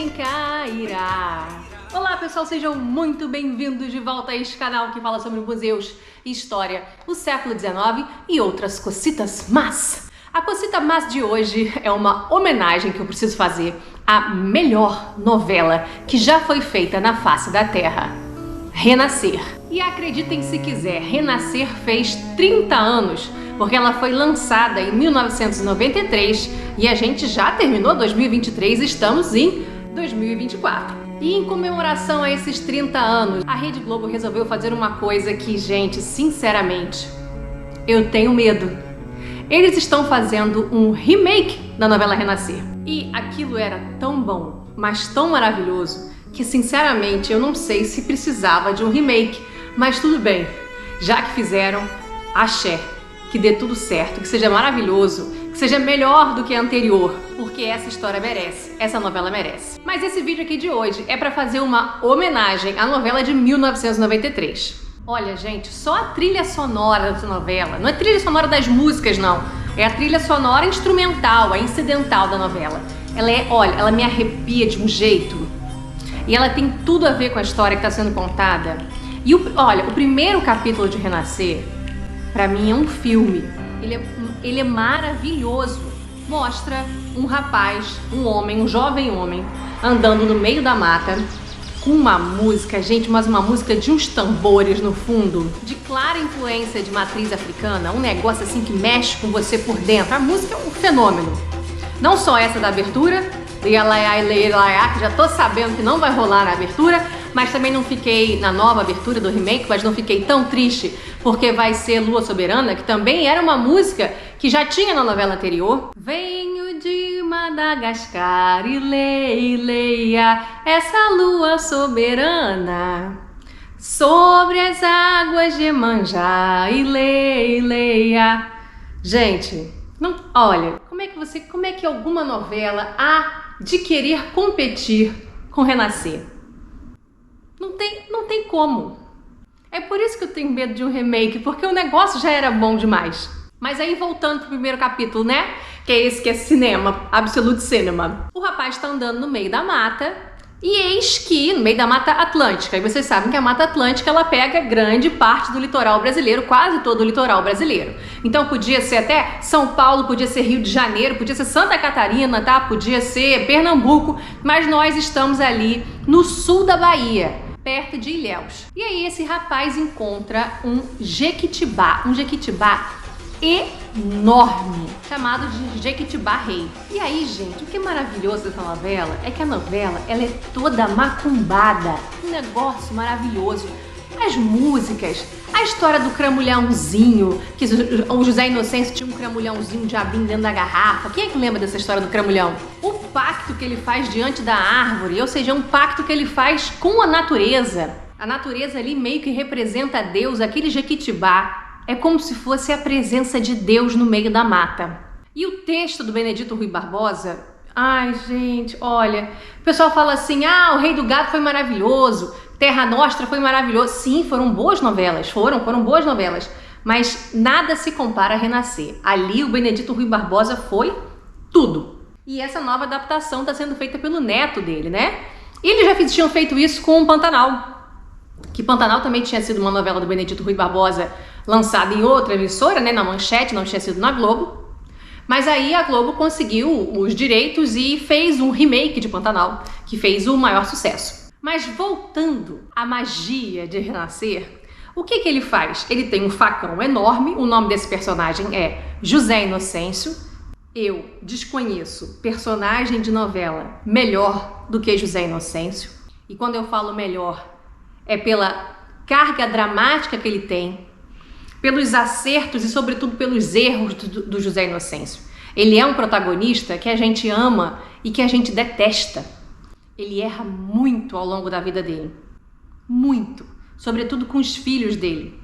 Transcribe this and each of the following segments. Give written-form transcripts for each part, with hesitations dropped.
também cairá. Olá pessoal, sejam muito bem-vindos de volta a este canal que fala sobre museus, história, o século XIX e outras cositas más. A cosita más de hoje é uma homenagem que eu preciso fazer à melhor novela que já foi feita na face da Terra, Renascer. E acreditem se quiser, Renascer fez 30 anos, porque ela foi lançada em 1993 e a gente já terminou 2023, estamos em 2024. E em comemoração a esses 30 anos, a Rede Globo resolveu fazer uma coisa que, gente, sinceramente, eu tenho medo. Eles estão fazendo um remake da novela Renascer. E aquilo era tão bom, mas tão maravilhoso, que sinceramente eu não sei se precisava de um remake. Mas tudo bem, já que fizeram, axé, que dê tudo certo, que seja maravilhoso, que seja melhor do que a anterior, porque essa história merece, essa novela merece. Mas esse vídeo aqui de hoje é para fazer uma homenagem à novela de 1993. Olha, gente, só a trilha sonora dessa novela, não é trilha sonora das músicas, não, é a trilha sonora instrumental, a incidental da novela. Ela é, olha, ela me arrepia de um jeito, e ela tem tudo a ver com a história que está sendo contada. E olha, o primeiro capítulo de Renascer, pra mim é um filme, ele é maravilhoso. Mostra um rapaz, um homem, um jovem homem, andando no meio da mata, com uma música, gente, mas uma música de uns tambores no fundo, de clara influência de matriz africana, um negócio assim que mexe com você por dentro. A música é um fenômeno. Não só essa da abertura, que já tô sabendo que não vai rolar na abertura, mas também não fiquei na nova abertura do remake, mas não fiquei tão triste, porque vai ser Lua Soberana, que também era uma música que já tinha na novela anterior. Venho de Madagascar e leia essa lua soberana sobre as águas de Emanjá e leia. Gente, não, olha, como é que alguma novela há de querer competir com Renascer? Não tem como. É por isso que eu tenho medo de um remake, porque o negócio já era bom demais. Mas aí voltando pro primeiro capítulo, né? Que é esse que é cinema, absolute cinema. O rapaz tá andando no meio da mata e eis que, no meio da Mata Atlântica, e vocês sabem que a Mata Atlântica ela pega grande parte do litoral brasileiro, quase todo o litoral brasileiro. Então podia ser até São Paulo, podia ser Rio de Janeiro, podia ser Santa Catarina, tá? Podia ser Pernambuco, mas nós estamos ali no sul da Bahia, perto de Ilhéus. E aí esse rapaz encontra um jequitibá enorme, chamado de Jequitibá Rei. E aí, gente, o que é maravilhoso dessa novela é que a novela, ela é toda macumbada, um negócio maravilhoso. As músicas, a história do cramulhãozinho, que o José Inocêncio tinha um cramulhãozinho, um diabinho dentro da garrafa. Quem é que lembra dessa história do cramulhão? O pacto que ele faz diante da árvore, ou seja, um pacto que ele faz com a natureza. A natureza ali meio que representa Deus, aquele Jequitibá. É como se fosse a presença de Deus no meio da mata. E o texto do Benedito Rui Barbosa, ai gente, olha, o pessoal fala assim, o Rei do Gado foi maravilhoso, Terra Nostra foi maravilhoso. Sim, foram boas novelas, foram boas novelas, mas nada se compara a Renascer. Ali o Benedito Rui Barbosa foi tudo. E essa nova adaptação está sendo feita pelo neto dele, né? E eles já tinham feito isso com o Pantanal, que Pantanal também tinha sido uma novela do Benedito Rui Barbosa, lançada em outra emissora, né, na Manchete, não tinha sido na Globo. Mas aí a Globo conseguiu os direitos e fez um remake de Pantanal, que fez o maior sucesso. Mas voltando à magia de Renascer, o que ele faz? Ele tem um facão enorme, o nome desse personagem é José Inocêncio. Eu desconheço personagem de novela melhor do que José Inocêncio. E quando eu falo melhor, é pela carga dramática que ele tem, pelos acertos e sobretudo pelos erros do José Inocêncio. Ele é um protagonista que a gente ama e que a gente detesta. Ele erra muito ao longo da vida dele. Muito. Sobretudo com os filhos dele.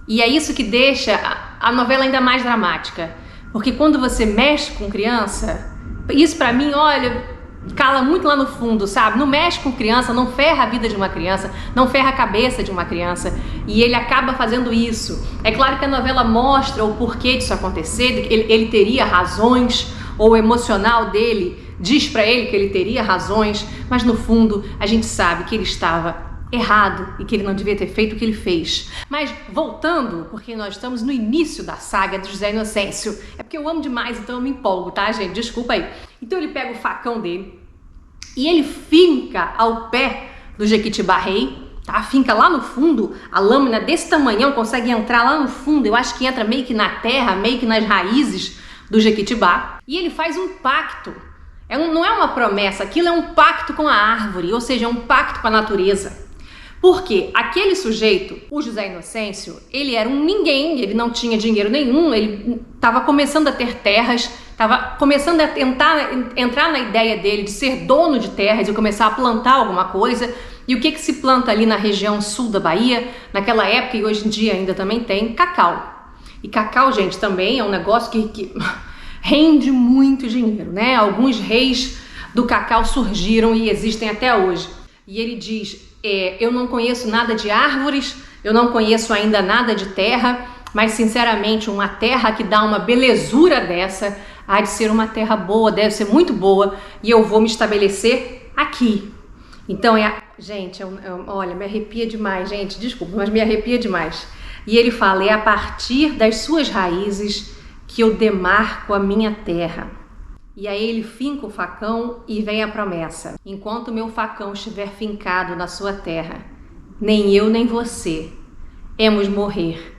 E é isso que deixa a novela ainda mais dramática. Porque quando você mexe com criança, isso pra mim, olha, cala muito lá no fundo, sabe? Não mexe com criança, não ferra a vida de uma criança, não ferra a cabeça de uma criança, e ele acaba fazendo isso. É claro que a novela mostra o porquê disso acontecer, ele teria razões, ou o emocional dele diz para ele que ele teria razões, mas no fundo a gente sabe que ele estava errado e que ele não devia ter feito o que ele fez. Mas voltando, porque nós estamos no início da saga de José Inocêncio, é porque eu amo demais, então eu me empolgo, tá, gente? Desculpa aí. Então ele pega o facão dele e ele finca ao pé do Jequitibá-Rei, tá? Finca lá no fundo, a lâmina desse tamanhão consegue entrar lá no fundo, eu acho que entra meio que na terra, meio que nas raízes do Jequitibá, e ele faz um pacto. Não é uma promessa, aquilo é um pacto com a árvore, ou seja, é um pacto com a natureza. Porque aquele sujeito, o José Inocêncio, ele era um ninguém, ele não tinha dinheiro nenhum, ele estava começando a ter terras, estava começando a tentar entrar na ideia dele de ser dono de terras e começar a plantar alguma coisa. E o que se planta ali na região sul da Bahia, naquela época e hoje em dia ainda também tem? Cacau. E cacau, gente, também é um negócio que rende muito dinheiro, né? Alguns reis do cacau surgiram e existem até hoje. E ele diz... eu não conheço nada de árvores, eu não conheço ainda nada de terra, mas sinceramente uma terra que dá uma belezura dessa, há de ser uma terra boa, deve ser muito boa, e eu vou me estabelecer aqui. Então gente, olha, me arrepia demais, gente, desculpa, mas me arrepia demais. E ele fala, é a partir das suas raízes que eu demarco a minha terra. E aí ele finca o facão e vem a promessa. Enquanto meu facão estiver fincado na sua terra, nem eu nem você hemos morrer,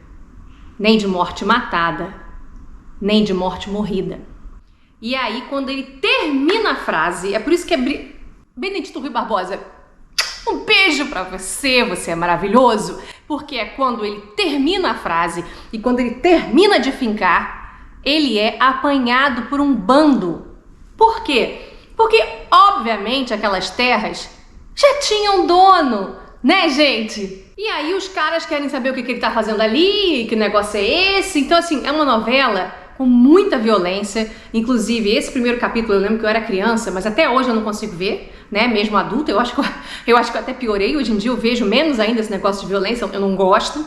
nem de morte matada, nem de morte morrida. E aí quando ele termina a frase, é por isso que é Benedito Rui Barbosa, um beijo pra você, você é maravilhoso, porque é quando ele termina a frase e quando ele termina de fincar, ele é apanhado por um bando. Por quê? Porque, obviamente, aquelas terras já tinham dono, né, gente? E aí os caras querem saber o que ele tá fazendo ali, que negócio é esse. Então, assim, é uma novela com muita violência. Inclusive, esse primeiro capítulo, eu lembro que eu era criança, mas até hoje eu não consigo ver, né, mesmo adulta. Eu acho que eu até piorei. Hoje em dia eu vejo menos ainda esse negócio de violência, eu não gosto.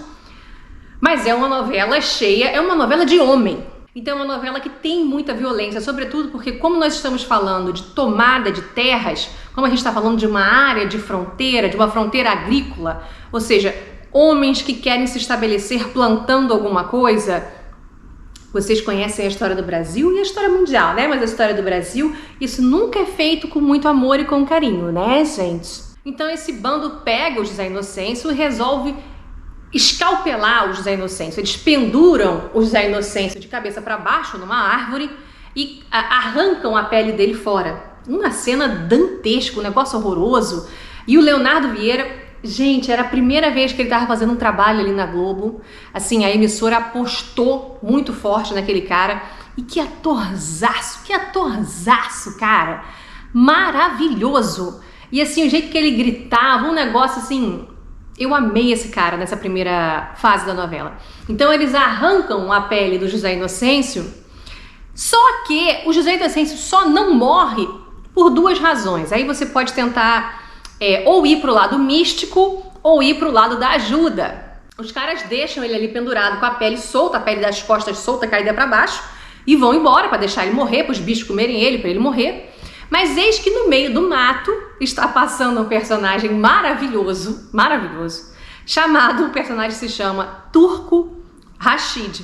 Mas é uma novela cheia, é uma novela de homem. Então é uma novela que tem muita violência, sobretudo porque como nós estamos falando de tomada de terras, como a gente está falando de uma área de fronteira, de uma fronteira agrícola, ou seja, homens que querem se estabelecer plantando alguma coisa. Vocês conhecem a história do Brasil e a história mundial, né? Mas a história do Brasil, isso nunca é feito com muito amor e com carinho, né, gente? Então esse bando pega o José Inocêncio e resolve escalpelar o José Inocêncio. Eles penduram o José Inocêncio de cabeça para baixo numa árvore e arrancam a pele dele fora. Uma cena dantesca, um negócio horroroso. E o Leonardo Vieira, gente, era a primeira vez que ele estava fazendo um trabalho ali na Globo. Assim, a emissora apostou muito forte naquele cara. E que atorzaço, cara. Maravilhoso. E assim, o jeito que ele gritava, um negócio assim... Eu amei esse cara nessa primeira fase da novela. Então eles arrancam a pele do José Inocêncio, só que o José Inocêncio só não morre por duas razões. Aí você pode tentar ou ir pro lado místico ou ir pro lado da ajuda. Os caras deixam ele ali pendurado com a pele solta, a pele das costas solta, caída para baixo, e vão embora para deixar ele morrer, para os bichos comerem ele, para ele morrer. Mas eis que no meio do mato está passando um personagem maravilhoso, chamado, o personagem se chama Turco Rashid.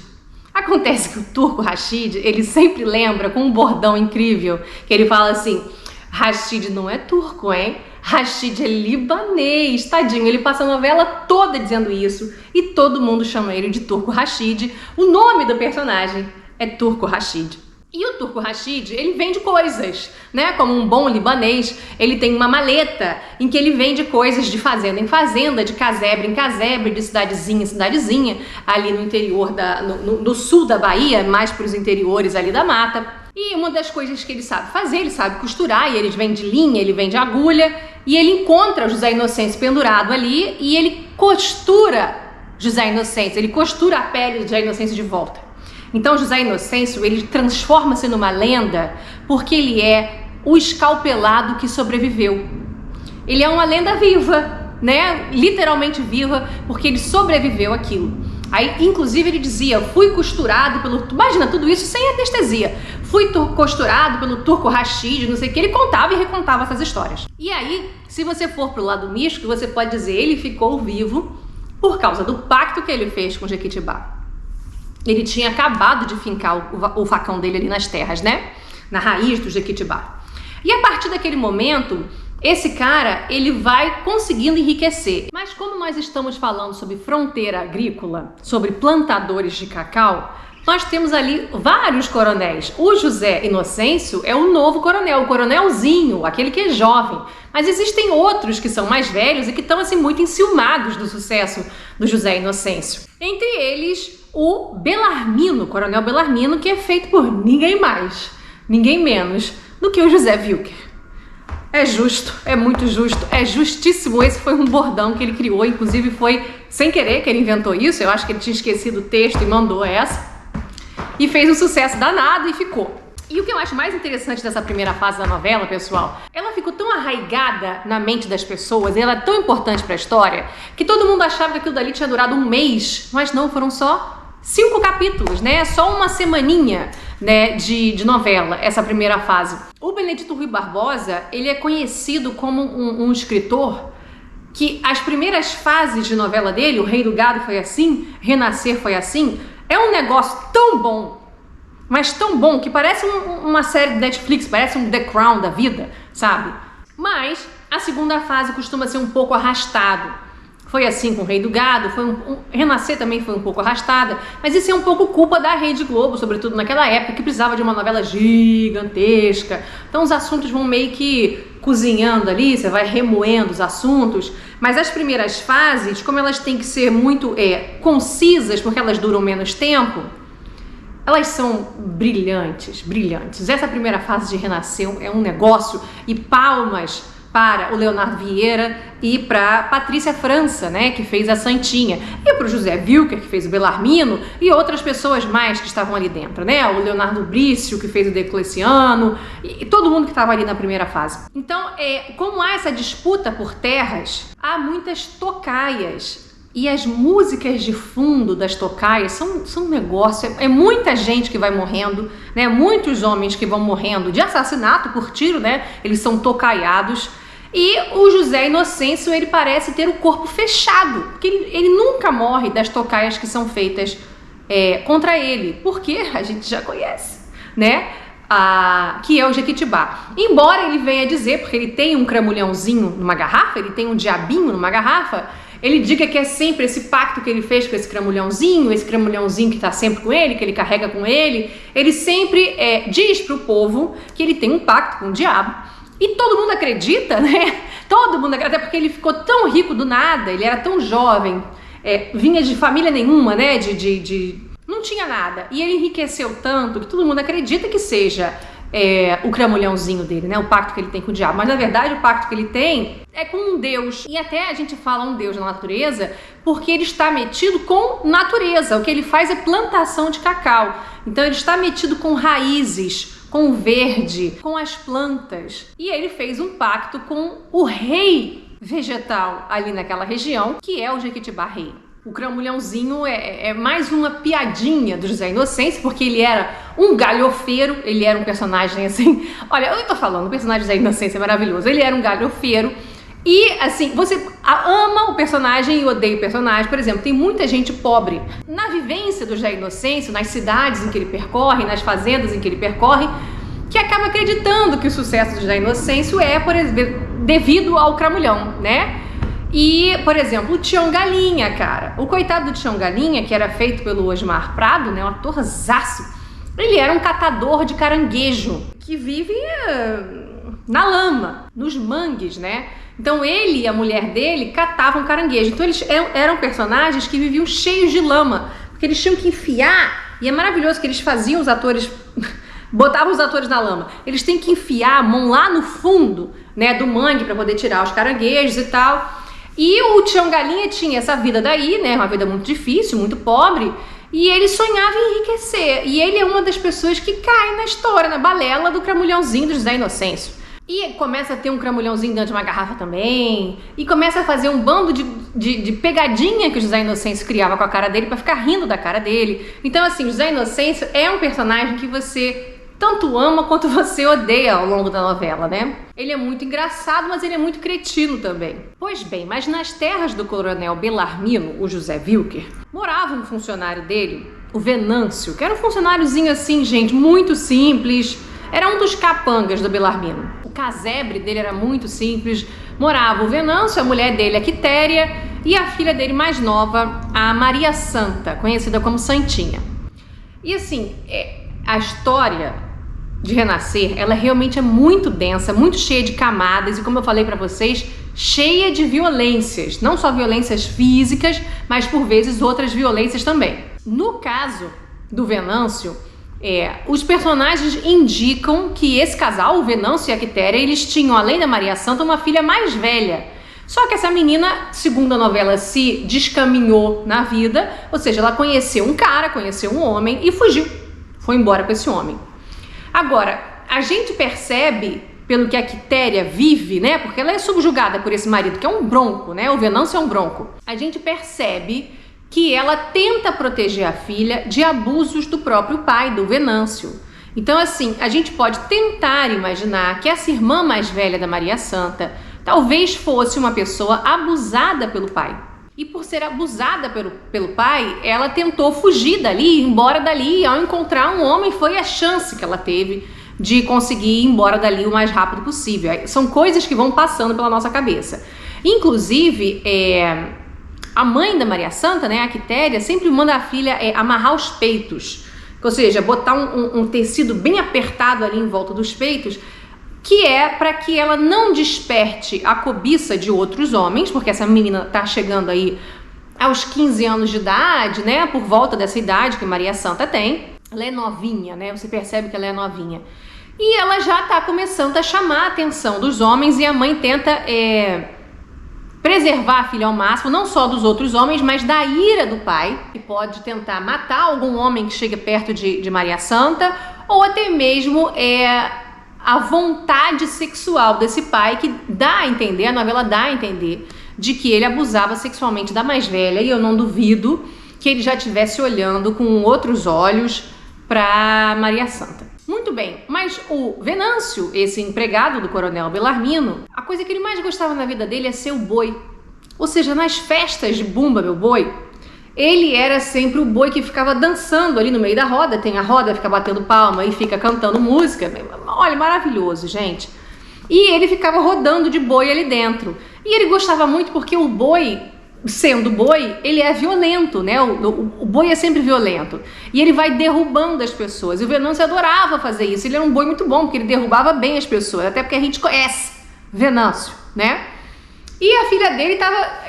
Acontece que o Turco Rashid, ele sempre lembra com um bordão incrível, que ele fala assim, Rashid não é turco, hein? Rashid é libanês, tadinho, ele passa a novela toda dizendo isso e todo mundo chama ele de Turco Rashid. O nome do personagem é Turco Rashid. E o Turco Rashid, ele vende coisas, né? Como um bom libanês, ele tem uma maleta em que ele vende coisas de fazenda em fazenda, de casebre em casebre, de cidadezinha em cidadezinha, ali no interior, no sul da Bahia, mais para os interiores ali da mata. E uma das coisas que ele sabe fazer, ele sabe costurar, e ele vende linha, ele vende agulha, e ele encontra o José Inocêncio pendurado ali, e ele costura José Inocêncio, ele costura a pele do José Inocêncio de volta. Então José Inocêncio, ele transforma-se numa lenda porque ele é o escalpelado que sobreviveu. Ele é uma lenda viva, né? Literalmente viva, porque ele sobreviveu àquilo. Aí, inclusive, ele dizia, fui costurado pelo... Imagina, tudo isso sem anestesia. Fui costurado pelo Turco Rashid, não sei o que. Ele contava e recontava essas histórias. E aí, se você for pro lado místico, você pode dizer, ele ficou vivo por causa do pacto que ele fez com Jequitibá. Ele tinha acabado de fincar o facão dele ali nas terras, né? Na raiz do Jequitibá. E a partir daquele momento, esse cara, ele vai conseguindo enriquecer. Mas como nós estamos falando sobre fronteira agrícola, sobre plantadores de cacau, nós temos ali vários coronéis. O José Inocêncio é o novo coronel, o coronelzinho, aquele que é jovem. Mas existem outros que são mais velhos e que estão assim muito enciumados do sucesso do José Inocêncio. Entre eles, o Bellarmino, o coronel Bellarmino, que é feito por ninguém mais, ninguém menos do que o José Wilker. É justo, é muito justo, é justíssimo. Esse foi um bordão que ele criou, inclusive foi sem querer que ele inventou isso. Eu acho que ele tinha esquecido o texto e mandou essa. E fez um sucesso danado e ficou. E o que eu acho mais interessante dessa primeira fase da novela, pessoal, ela ficou tão arraigada na mente das pessoas, e ela é tão importante para a história, que todo mundo achava que aquilo dali tinha durado um mês, mas não, foram só 5 capítulos, né? Só uma semaninha, né, de novela, essa primeira fase. O Benedito Rui Barbosa, ele é conhecido como um escritor que as primeiras fases de novela dele, O Rei do Gado foi assim, Renascer foi assim, é um negócio tão bom, mas tão bom, que parece uma série de Netflix, parece um The Crown da vida, sabe? Mas a segunda fase costuma ser um pouco arrastado. Foi assim com o Rei do Gado, Renascer também foi um pouco arrastada, mas isso é um pouco culpa da Rede Globo, sobretudo naquela época, que precisava de uma novela gigantesca. Então os assuntos vão meio que cozinhando ali, você vai remoendo os assuntos, mas as primeiras fases, como elas têm que ser muito concisas, porque elas duram menos tempo, elas são brilhantes, brilhantes. Essa primeira fase de Renascer é um negócio, e palmas para o Leonardo Vieira e para Patrícia França, né, que fez a Santinha, e para o José Wilker, que fez o Bellarmino, e outras pessoas mais que estavam ali dentro, né, o Leonardo Brício, que fez o Diocleciano, e todo mundo que estava ali na primeira fase. Então, como há essa disputa por terras, há muitas tocaias, e as músicas de fundo das tocaias são um negócio, é muita gente que vai morrendo, né, muitos homens que vão morrendo de assassinato por tiro, né, eles são tocaiados. E o José Inocêncio, ele parece ter o corpo fechado, porque ele nunca morre das tocaias que são feitas contra ele, porque a gente já conhece, né? Que é o Jequitibá. Embora ele venha dizer, porque ele tem um cramulhãozinho numa garrafa, ele tem um diabinho numa garrafa, ele diga que é sempre esse pacto que ele fez com esse cramulhãozinho que está sempre com ele, que ele carrega com ele sempre diz pro povo que ele tem um pacto com o diabo. E todo mundo acredita, né? Todo mundo acredita, até porque ele ficou tão rico do nada, ele era tão jovem, vinha de família nenhuma, né? Não tinha nada. E ele enriqueceu tanto que todo mundo acredita que seja o cramulhãozinho dele, né? O pacto que ele tem com o diabo. Mas na verdade o pacto que ele tem é com um Deus. E até a gente fala um Deus na natureza porque ele está metido com natureza. O que ele faz é plantação de cacau. Então ele está metido com raízes, com o verde, com as plantas. E ele fez um pacto com o rei vegetal ali naquela região, que é o Jequitibá Rei. O cramulhãozinho é mais uma piadinha do José Inocêncio, porque ele era um galhofeiro, ele era um personagem assim... Olha, eu tô falando, o personagem do José Inocêncio é maravilhoso. Ele era um galhofeiro e, assim, você ama o personagem e odeia o personagem. Por exemplo, tem muita gente pobre. Na vivência do José Inocêncio, nas cidades em que ele percorre, nas fazendas em que ele percorre, que acaba acreditando que o sucesso do José Inocêncio é, por exemplo, devido ao cramulhão, né? E, por exemplo, o Tião Galinha, cara. O coitado do Tião Galinha, que era feito pelo Osmar Prado, né, um atorzaço, ele era um catador de caranguejo, que vive na lama, nos mangues, né? Então ele e a mulher dele catavam caranguejo. Então eles eram personagens que viviam cheios de lama, porque eles tinham que enfiar, e é maravilhoso que eles faziam os atores... botavam os atores na lama. Eles têm que enfiar a mão lá no fundo, né, do mangue para poder tirar os caranguejos e tal. E o Tião Galinha tinha essa vida daí, né, uma vida muito difícil, muito pobre, e ele sonhava em enriquecer. E ele é uma das pessoas que cai na história, na balela do cramulhãozinho do José Inocêncio. E começa a ter um cramulhãozinho dentro de uma garrafa também. E começa a fazer um bando de pegadinha que o José Inocêncio criava com a cara dele pra ficar rindo da cara dele. Então, assim, José Inocêncio é um personagem que você tanto ama quanto você odeia ao longo da novela, né? Ele é muito engraçado, mas ele é muito cretino também. Pois bem, mas nas terras do coronel Belarmino, o José Wilker, morava um funcionário dele, o Venâncio, que era um funcionáriozinho assim, gente, muito simples. Era um dos capangas do Belarmino. O casebre dele era muito simples. Morava o Venâncio, a mulher dele, a Quitéria, e a filha dele mais nova, a Maria Santa, conhecida como Santinha. E assim, a história de Renascer, ela realmente é muito densa, muito cheia de camadas e, como eu falei pra vocês, cheia de violências. Não só violências físicas, mas por vezes outras violências também. No caso do Venâncio, os personagens indicam que esse casal, o Venâncio e a Quitéria, eles tinham, além da Maria Santa, uma filha mais velha. Só que essa menina, segundo a novela, se descaminhou na vida, ou seja, ela conheceu um cara, conheceu um homem e fugiu. Foi embora com esse homem. Agora, a gente percebe, pelo que a Quitéria vive, né? Porque ela é subjugada por esse marido, que é um bronco, né? O Venâncio é um bronco. A gente percebe que ela tenta proteger a filha de abusos do próprio pai, do Venâncio. Então, assim, a gente pode tentar imaginar que essa irmã mais velha da Maria Santa talvez fosse uma pessoa abusada pelo pai. E por ser abusada pelo pai, ela tentou fugir dali, ir embora dali, e ao encontrar um homem foi a chance que ela teve de conseguir ir embora dali o mais rápido possível. São coisas que vão passando pela nossa cabeça. Inclusive, a mãe da Maria Santa, né, a Quitéria, sempre manda a filha amarrar os peitos, ou seja, botar um tecido bem apertado ali em volta dos peitos, que é para que ela não desperte a cobiça de outros homens, porque essa menina tá chegando aí aos 15 anos de idade, né, por volta dessa idade que Maria Santa tem. Ela é novinha, né, você percebe que ela é novinha. E ela já tá começando a chamar a atenção dos homens e a mãe tenta preservar a filha ao máximo, não só dos outros homens, mas da ira do pai, que pode tentar matar algum homem que chegue perto de Maria Santa, ou até mesmo a vontade sexual desse pai, que dá a entender, a novela dá a entender, de que ele abusava sexualmente da mais velha, e eu não duvido que ele já estivesse olhando com outros olhos para Maria Santa. Muito bem, mas o Venâncio, esse empregado do coronel Belarmino, a coisa que ele mais gostava na vida dele é ser o boi. Ou seja, nas festas de Bumba Meu Boi, ele era sempre o boi que ficava dançando ali no meio da roda. Tem a roda, fica batendo palma e fica cantando música. Olha, maravilhoso, gente. E ele ficava rodando de boi ali dentro. E ele gostava muito porque o boi, sendo boi, ele é violento, né? O boi é sempre violento. E ele vai derrubando as pessoas. E o Venâncio adorava fazer isso. Ele era um boi muito bom, porque ele derrubava bem as pessoas. Até porque a gente conhece Venâncio, né? E a filha dele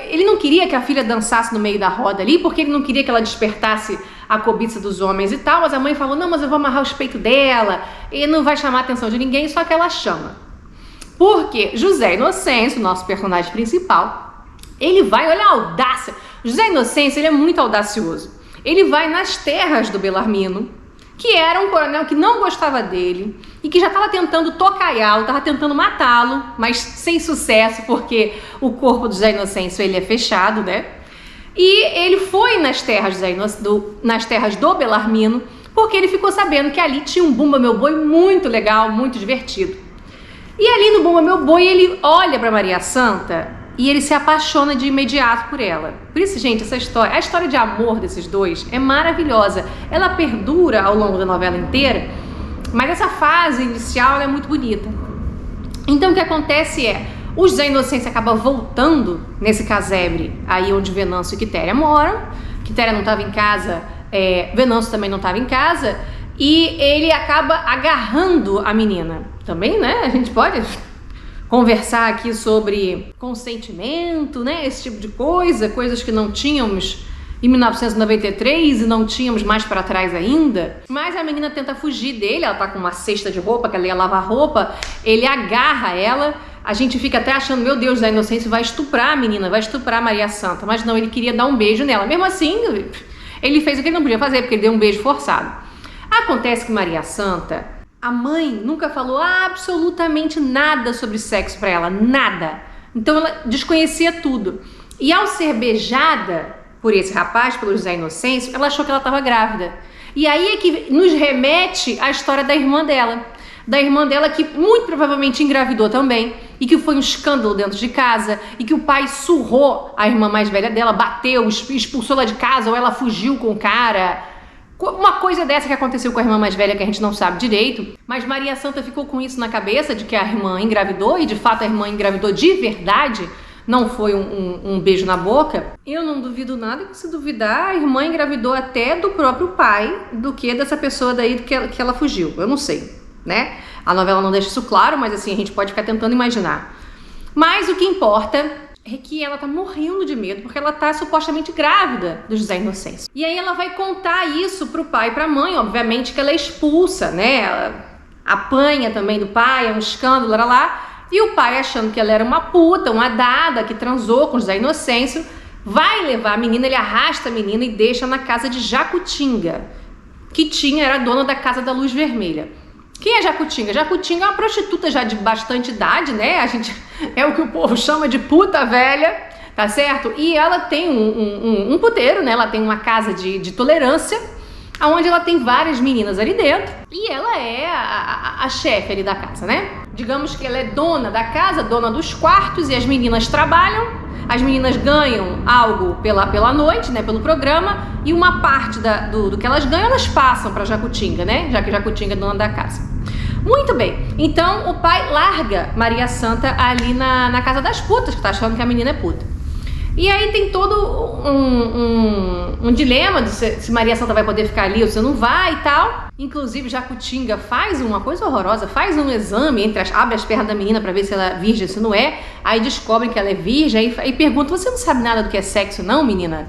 ele não queria que a filha dançasse no meio da roda ali, porque ele não queria que ela despertasse a cobiça dos homens e tal, mas a mãe falou, não, mas eu vou amarrar os peitos dela, e não vai chamar a atenção de ninguém, só que ela chama. Porque José Inocêncio, nosso personagem principal, ele vai, olha a audácia, José Inocêncio, ele é muito audacioso. Ele vai nas terras do Belarmino, que era um coronel que não gostava dele e que já estava tentando tocaiá-lo, estava tentando matá-lo, mas sem sucesso, porque o corpo do José Inocêncio ele é fechado, né? E ele foi nas terras do Belarmino, porque ele ficou sabendo que ali tinha um Bumba Meu Boi muito legal, muito divertido. E ali no Bumba Meu Boi ele olha para Maria Santa e ele se apaixona de imediato por ela. Por isso, gente, a história de amor desses dois é maravilhosa. Ela perdura ao longo da novela inteira, mas essa fase inicial ela é muito bonita. Então o que acontece o José Inocêncio acaba voltando nesse casebre aí onde Venâncio e Quitéria moram. Quitéria não estava em casa, Venâncio também não estava em casa, e ele acaba agarrando a menina. Também, né? A gente pode conversar aqui sobre consentimento, né? Esse tipo de coisas que não tínhamos em 1993 e não tínhamos mais para trás ainda. Mas a menina tenta fugir dele, ela tá com uma cesta de roupa, que ela ia lavar roupa, ele agarra ela, a gente fica até achando, meu Deus, José Inocêncio vai estuprar a menina, vai estuprar a Maria Santa, mas não, ele queria dar um beijo nela. Mesmo assim, ele fez o que ele não podia fazer, porque ele deu um beijo forçado. Acontece que Maria Santa, A mãe nunca falou absolutamente nada sobre sexo pra ela, nada. Então ela desconhecia tudo. E ao ser beijada por esse rapaz, pelo José Inocêncio, ela achou que ela estava grávida. E aí é que nos remete à história da irmã dela. Da irmã dela que muito provavelmente engravidou também e que foi um escândalo dentro de casa e que o pai surrou a irmã mais velha dela, bateu, expulsou ela de casa ou ela fugiu com o cara. Uma coisa dessa que aconteceu com a irmã mais velha que a gente não sabe direito, mas Maria Santa ficou com isso na cabeça de que a irmã engravidou e de fato a irmã engravidou de verdade, não foi um beijo na boca. Eu não duvido nada que se duvidar, a irmã engravidou até do próprio pai do que dessa pessoa daí que ela fugiu, eu não sei, né? A novela não deixa isso claro, mas assim, a gente pode ficar tentando imaginar. Mas o que importa é que ela tá morrendo de medo porque ela tá supostamente grávida do José Inocêncio. E aí ela vai contar isso pro pai e pra mãe, obviamente que ela é expulsa, né? Ela apanha também do pai, é um escândalo, lá. E o pai, achando que ela era uma puta, uma dada, que transou com o José Inocêncio, vai levar a menina, ele arrasta a menina e deixa na casa de Jacutinga, que era dona da Casa da Luz Vermelha. Quem é Jacutinga? Jacutinga é uma prostituta já de bastante idade, né? É o que o povo chama de puta velha, tá certo? E ela tem um puteiro, né? Ela tem uma casa de tolerância, onde ela tem várias meninas ali dentro. E ela é a chefe ali da casa, né? Digamos que ela é dona da casa, dona dos quartos, e as meninas trabalham. As meninas ganham algo pela noite, né, pelo programa, e uma parte do que elas ganham, elas passam para Jacutinga, né, já que Jacutinga é dona da casa. Muito bem, então o pai larga Maria Santa ali na casa das putas, que tá achando que a menina é puta. E aí tem todo um dilema de se Maria Santa vai poder ficar ali ou se não vai e tal. Inclusive Jacutinga faz uma coisa horrorosa, faz um exame, abre as pernas da menina pra ver se ela é virgem, se não é. Aí descobrem que ela é virgem e perguntam: você não sabe nada do que é sexo não, menina?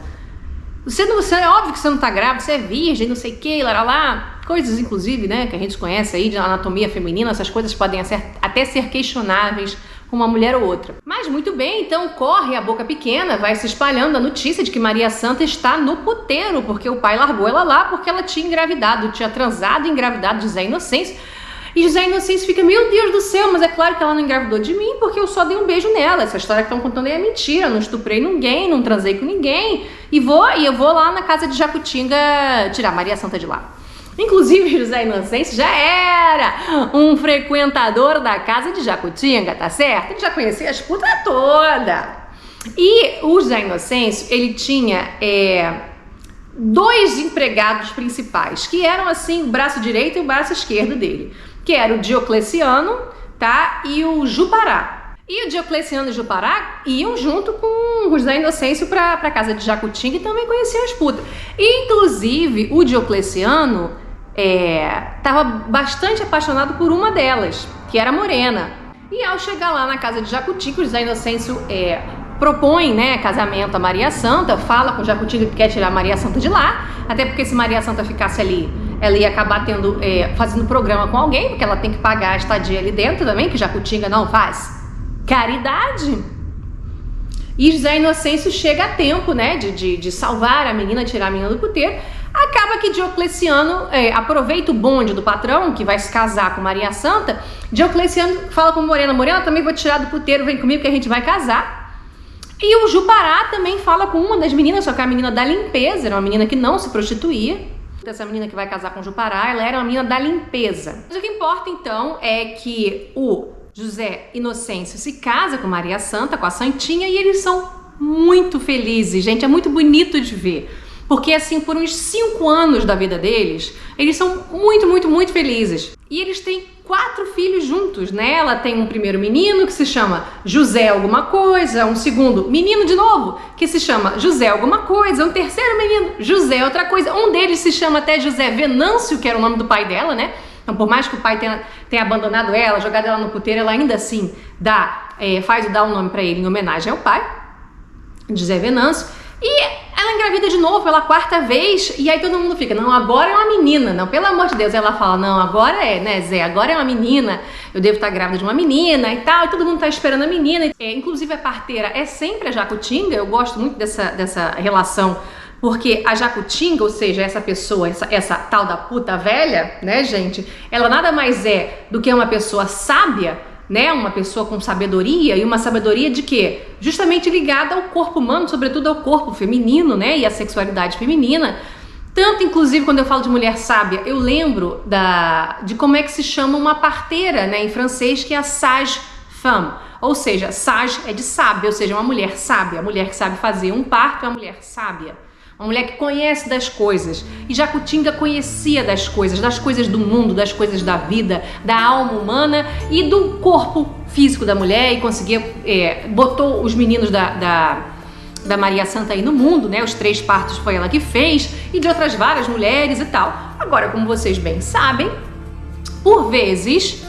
É óbvio que você não tá grávida, você é virgem, não sei o que, lá. Coisas, inclusive, né, que a gente conhece aí de anatomia feminina, essas coisas podem até ser questionáveis com uma mulher ou outra. Mas muito bem, então corre a boca pequena, vai se espalhando a notícia de que Maria Santa está no puteiro, porque o pai largou ela lá porque ela tinha engravidado, tinha transado e engravidado de José Inocêncio. E José Inocêncio fica: meu Deus do céu, mas é claro que ela não engravidou de mim porque eu só dei um beijo nela. Essa história que estão contando aí é mentira, não estuprei ninguém, não transei com ninguém. E eu vou lá na casa de Jacutinga tirar Maria Santa de lá. Inclusive, José Inocêncio já era um frequentador da casa de Jacutinga, tá certo? Ele já conhecia as putas todas. E o José Inocêncio, ele tinha dois empregados principais, que eram assim o braço direito e o braço esquerdo dele, que era o Diocleciano, tá? E o Jupará. E o Diocleciano e o Jupará iam junto com o José Inocêncio pra casa de Jacutinga e também conheciam as putas. Inclusive, o Diocleciano estava bastante apaixonado por uma delas, que era morena. E ao chegar lá na casa de Jacutinga, o José Inocêncio propõe, né, casamento a Maria Santa, fala com Jacutinga que quer tirar Maria Santa de lá, até porque se Maria Santa ficasse ali, ela ia acabar fazendo programa com alguém, porque ela tem que pagar a estadia ali dentro também, que Jacutinga não faz caridade. E José Inocêncio chega a tempo, né, de salvar a menina, tirar a menina do puteiro. Acaba que Diocleciano aproveita o bonde do patrão, que vai se casar com Maria Santa. Diocleciano fala com Morena: Morena, também vou tirar do puteiro, vem comigo que a gente vai casar. E o Jupará também fala com uma das meninas, só que a menina da limpeza, era uma menina que não se prostituía. Essa menina que vai casar com o Jupará, ela era uma menina da limpeza. Mas o que importa então é que o José Inocêncio se casa com Maria Santa, com a Santinha, e eles são muito felizes, gente, é muito bonito de ver. Porque assim, por uns 5 anos da vida deles, eles são muito, muito, muito felizes. E eles têm 4 filhos juntos, né? Ela tem um primeiro menino que se chama José alguma coisa, um segundo menino de novo que se chama José alguma coisa, um terceiro menino José outra coisa. Um deles se chama até José Venâncio, que era o nome do pai dela, né? Então, por mais que o pai tenha abandonado ela, jogado ela no puteiro, ela ainda assim dá um nome para ele em homenagem ao pai, José Venâncio. E ela engravida de novo pela 4ª vez, e aí todo mundo fica: não, agora é uma menina, não, pelo amor de Deus. Ela fala: não, agora né, Zé, agora é uma menina, eu devo estar grávida de uma menina e tal, e todo mundo tá esperando a menina. Inclusive a parteira é sempre a Jacutinga. Eu gosto muito dessa relação, Porque a Jacutinga, ou seja, essa pessoa, essa tal da puta velha, né, gente, ela nada mais é do que uma pessoa sábia, né, uma pessoa com sabedoria, e uma sabedoria de quê? Justamente ligada ao corpo humano, sobretudo ao corpo feminino, né, e à sexualidade feminina. Tanto, inclusive, quando eu falo de mulher sábia, eu lembro de como é que se chama uma parteira, né, em francês, que é a sage-femme. Ou seja, sage é de sábia, ou seja, uma mulher sábia. A mulher que sabe fazer um parto é uma mulher sábia. Uma mulher que conhece das coisas. E Jacutinga conhecia das coisas do mundo, das coisas da vida, da alma humana e do corpo físico da mulher, e conseguia, botou os meninos da Maria Santa aí no mundo, né? Os 3 partos foi ela que fez, e de outras várias mulheres e tal. Agora, como vocês bem sabem, por vezes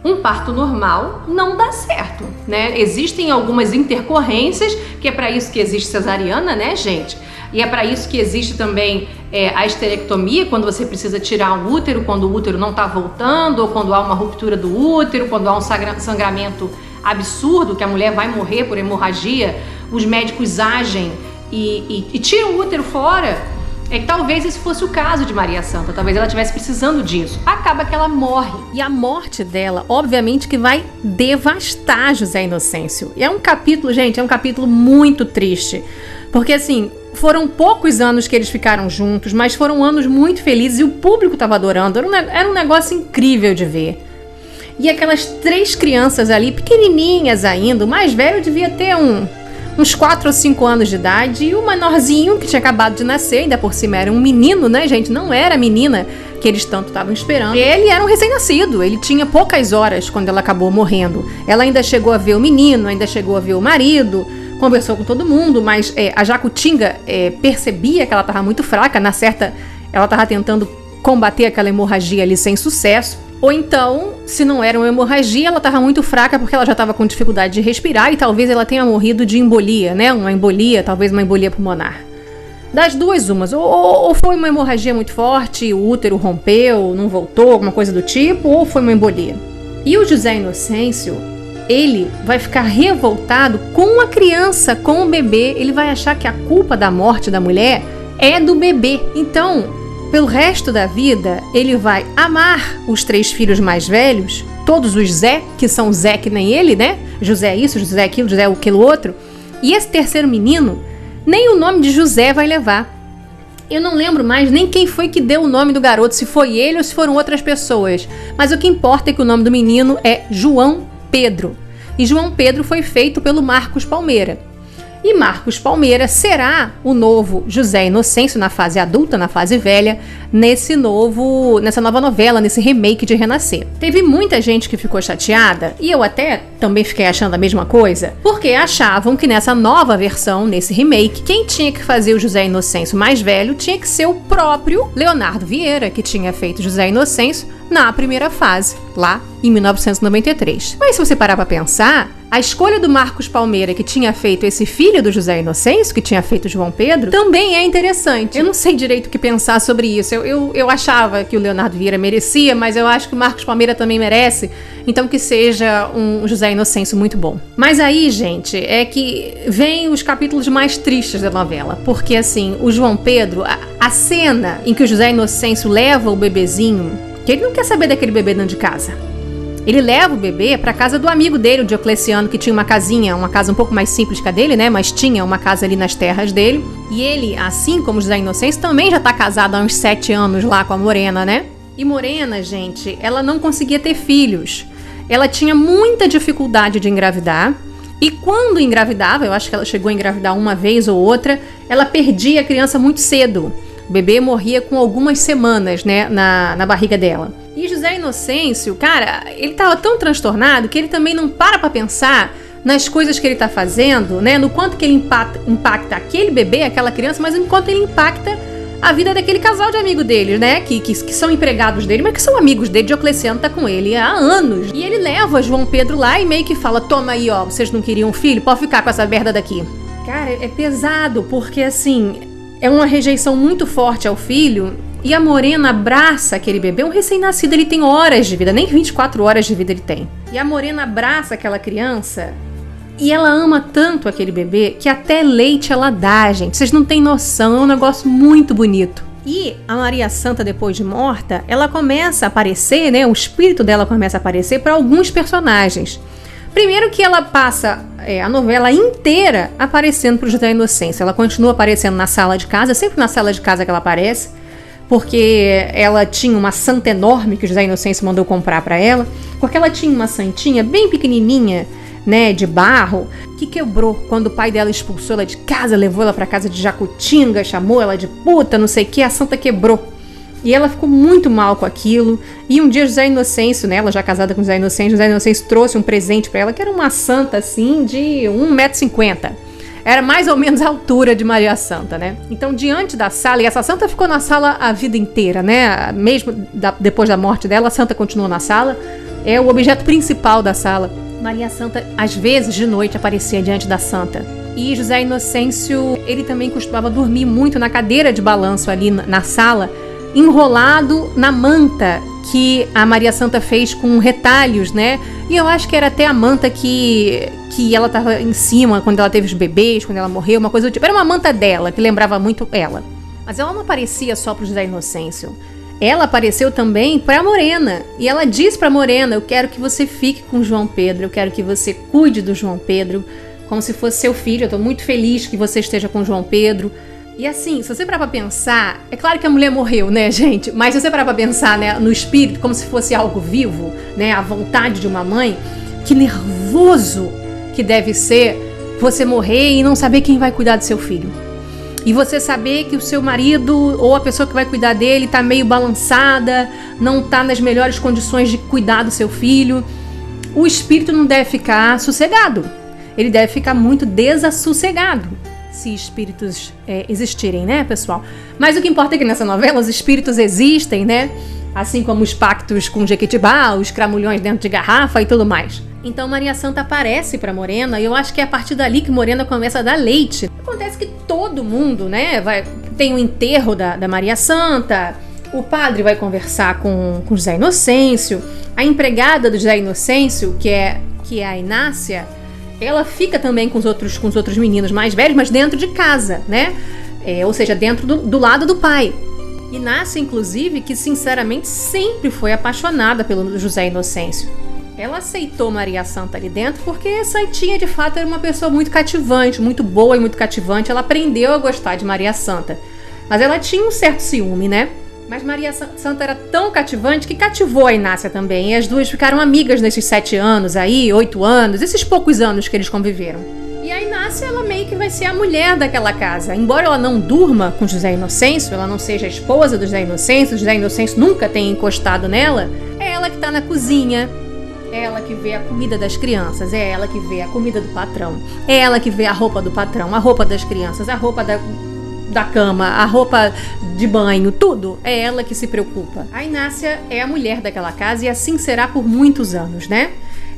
um parto normal não dá certo, né? Existem algumas intercorrências, que é para isso que existe cesariana, né, gente? E é para isso que existe também a esterectomia, quando você precisa tirar um útero, quando o útero não está voltando, ou quando há uma ruptura do útero, quando há um sangramento absurdo, que a mulher vai morrer por hemorragia, os médicos agem e tiram o útero fora. Talvez esse fosse o caso de Maria Santa, talvez ela estivesse precisando disso. Acaba que ela morre. E a morte dela, obviamente, que vai devastar José Inocêncio. E é um capítulo, gente, é um capítulo muito triste. Porque, assim, foram poucos anos que eles ficaram juntos, mas foram anos muito felizes e o público estava adorando. Era um negócio incrível de ver. E aquelas 3 crianças ali, pequenininhas ainda, o mais velho devia ter uns 4 ou 5 anos de idade, e o menorzinho, que tinha acabado de nascer, ainda por cima era um menino, né, gente? Não era a menina que eles tanto estavam esperando. Ele era um recém-nascido, ele tinha poucas horas quando ela acabou morrendo. Ela ainda chegou a ver o menino, ainda chegou a ver o marido, conversou com todo mundo, mas a Jacutinga percebia que ela estava muito fraca. Na certa, ela estava tentando combater aquela hemorragia ali sem sucesso. Ou então, se não era uma hemorragia, ela estava muito fraca porque ela já estava com dificuldade de respirar, e talvez ela tenha morrido de embolia, né? Uma embolia, talvez uma embolia pulmonar. Das duas, umas. Ou foi uma hemorragia muito forte, o útero rompeu, não voltou, alguma coisa do tipo, ou foi uma embolia. E o José Inocêncio, ele vai ficar revoltado com a criança, com o bebê. Ele vai achar que a culpa da morte da mulher é do bebê. Então, pelo resto da vida, ele vai amar os 3 filhos mais velhos, todos os Zé, que são Zé que nem ele, né? José isso, José aquilo, José aquilo outro. E esse terceiro menino, nem o nome de José vai levar. Eu não lembro mais nem quem foi que deu o nome do garoto, se foi ele ou se foram outras pessoas. Mas o que importa é que o nome do menino é João Pedro. E João Pedro foi feito pelo Marcos Palmeira. E Marcos Palmeira será o novo José Inocêncio na fase adulta, na fase velha, nessa nova novela, nesse remake de Renascer. Teve muita gente que ficou chateada, e eu até também fiquei achando a mesma coisa, porque achavam que nessa nova versão, nesse remake, quem tinha que fazer o José Inocêncio mais velho tinha que ser o próprio Leonardo Vieira, que tinha feito José Inocêncio na primeira fase, lá em 1993. Mas se você parar pra pensar, a escolha do Marcos Palmeira, que tinha feito esse filho do José Inocêncio, que tinha feito João Pedro, também é interessante. Eu não sei direito o que pensar sobre isso. Eu achava que o Leonardo Vieira merecia, mas eu acho que o Marcos Palmeira também merece. Então que seja um José Inocêncio muito bom. Mas aí, gente, é que vem os capítulos mais tristes da novela. Porque, assim, o João Pedro, a cena em que o José Inocêncio leva o bebezinho, que ele não quer saber daquele bebê dentro de casa. Ele leva o bebê para casa do amigo dele, o Diocleciano, que tinha uma casinha, uma casa um pouco mais simples que a dele, né? Mas tinha uma casa ali nas terras dele. E ele, assim como José Inocêncio, também já tá casado há uns 7 anos lá com a Morena, né? E Morena, gente, ela não conseguia ter filhos. Ela tinha muita dificuldade de engravidar. E quando engravidava, eu acho que ela chegou a engravidar uma vez ou outra, ela perdia a criança muito cedo. O bebê morria com algumas semanas, né, na barriga dela. E José Inocêncio, cara, ele tava tão transtornado que ele também não para pra pensar nas coisas que ele tá fazendo, né, no quanto que ele impacta aquele bebê, aquela criança, mas enquanto ele impacta a vida daquele casal de amigos dele, né, que são empregados dele, mas que são amigos dele. Diocleciano tá com ele há anos. E ele leva João Pedro lá e meio que fala, toma aí, ó, vocês não queriam um filho? Pode ficar com essa merda daqui. Cara, é pesado, porque assim, é uma rejeição muito forte ao filho. E a Morena abraça aquele bebê, um recém-nascido, ele tem horas de vida, nem 24 horas de vida ele tem. E a Morena abraça aquela criança E ela ama tanto aquele bebê que até leite ela dá, gente. Vocês não têm noção, é um negócio muito bonito. E a Maria Santa, depois de morta, ela começa a aparecer, né? O espírito dela começa a aparecer para alguns personagens. Primeiro que ela passa a novela inteira aparecendo para o José Inocêncio. Ela continua aparecendo na sala de casa, sempre na sala de casa que ela aparece, porque ela tinha uma santa enorme que o José Inocêncio mandou comprar para ela, porque ela tinha uma santinha bem pequenininha, né, de barro, que quebrou quando o pai dela expulsou ela de casa, levou ela para casa de Jacutinga, chamou ela de puta, não sei o que, a santa quebrou. E ela ficou muito mal com aquilo. E um dia José Inocêncio, né, ela já casada com José Inocêncio trouxe um presente para ela, que era uma santa assim de 1,50 m. Era mais ou menos a altura de Maria Santa, né? Então, diante da sala, e essa santa ficou na sala a vida inteira, né? Mesmo depois da morte dela, a santa continuou na sala. É o objeto principal da sala. Maria Santa, às vezes, de noite, aparecia diante da santa. E José Inocêncio, ele também costumava dormir muito na cadeira de balanço ali na sala, enrolado na manta que a Maria Santa fez com retalhos, né? E eu acho que era até a manta que ela estava em cima quando ela teve os bebês, quando ela morreu, uma coisa do tipo. Era uma manta dela, que lembrava muito ela. Mas ela não aparecia só para o José Inocêncio. Ela apareceu também para a Morena. E ela disse para a Morena: eu quero que você fique com o João Pedro, eu quero que você cuide do João Pedro, como se fosse seu filho. Eu estou muito feliz que você esteja com o João Pedro. E assim, se você parar pra pensar, é claro que a mulher morreu, né, gente? Mas se você parar pra pensar, né, no espírito, como se fosse algo vivo, né, a vontade de uma mãe, que nervoso que deve ser você morrer e não saber quem vai cuidar do seu filho. E você saber que o seu marido ou a pessoa que vai cuidar dele tá meio balançada, não tá nas melhores condições de cuidar do seu filho. O espírito não deve ficar sossegado. Ele deve ficar muito desassossegado. Se espíritos existirem, né, pessoal? Mas o que importa é que nessa novela os espíritos existem, né? Assim como os pactos com Jequitibá, os cramulhões dentro de garrafa e tudo mais. Então Maria Santa aparece para Morena e eu acho que é a partir dali que Morena começa a dar leite. Acontece que todo mundo, né, tem o enterro da Maria Santa, o padre vai conversar com José Inocêncio, a empregada do José Inocêncio, que é a Inácia, ela fica também com os outros meninos mais velhos, mas dentro de casa, né? Ou seja, dentro do lado do pai. Inácia, inclusive, que sinceramente sempre foi apaixonada pelo José Inocêncio. Ela aceitou Maria Santa ali dentro porque Santinha, de fato, era uma pessoa muito cativante, muito boa e muito cativante. Ela aprendeu a gostar de Maria Santa. Mas ela tinha um certo ciúme, né? Mas Maria Santa era tão cativante que cativou a Inácia também. E as duas ficaram amigas nesses 7 anos aí, 8 anos, esses poucos anos que eles conviveram. E a Inácia, ela meio que vai ser a mulher daquela casa. Embora ela não durma com José Inocêncio, ela não seja a esposa do José Inocêncio, o José Inocêncio nunca tenha encostado nela, é ela que tá na cozinha, é ela que vê a comida das crianças, é ela que vê a comida do patrão, é ela que vê a roupa do patrão, a roupa das crianças, a roupa da cama, a roupa de banho, tudo. É ela que se preocupa. A Inácia é a mulher daquela casa e assim será por muitos anos, né?